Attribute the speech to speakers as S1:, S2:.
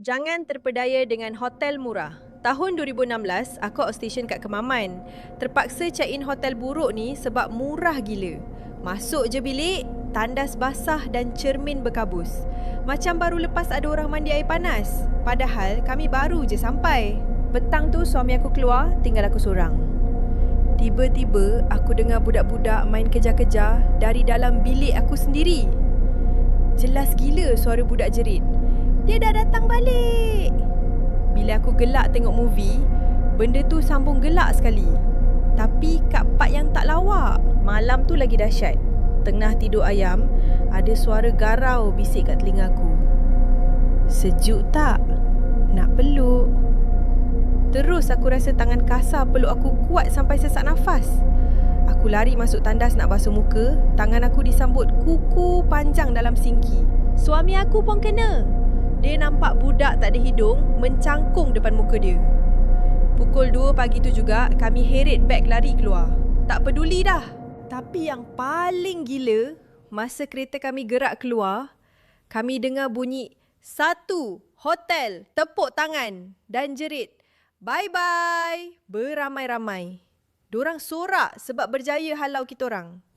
S1: Jangan terpedaya dengan hotel murah. Tahun 2016, aku outstation kat Kemaman. Terpaksa check-in hotel buruk ni sebab murah gila. Masuk je bilik, tandas basah dan cermin berkabus. Macam baru lepas ada orang mandi air panas. Padahal kami baru je sampai. Petang tu suami aku keluar, tinggal aku seorang. Tiba-tiba aku dengar budak-budak main kejar-kejar dari dalam bilik aku sendiri. Jelas gila suara budak jerit. Dia dah datang balik. Bila aku gelak tengok movie, benda tu sambung gelak sekali. Tapi kat part yang tak lawak. Malam tu lagi dahsyat. Tengah tidur ayam, ada suara garau bisik kat telingaku. Sejuk tak? Nak peluk? Terus aku rasa tangan kasar peluk aku kuat sampai sesak nafas. Aku lari masuk tandas nak basuh muka. Tangan aku disambut kuku panjang dalam sinki. Suami aku pun kena. Dia nampak budak tak ada hidung mencangkung depan muka dia. Pukul 2 pagi tu juga kami heret beg lari keluar. Tak peduli dah. Tapi yang paling gila, masa kereta kami gerak keluar, kami dengar bunyi satu hotel tepuk tangan dan jerit bye-bye beramai-ramai. Dorang sorak sebab berjaya halau kita orang.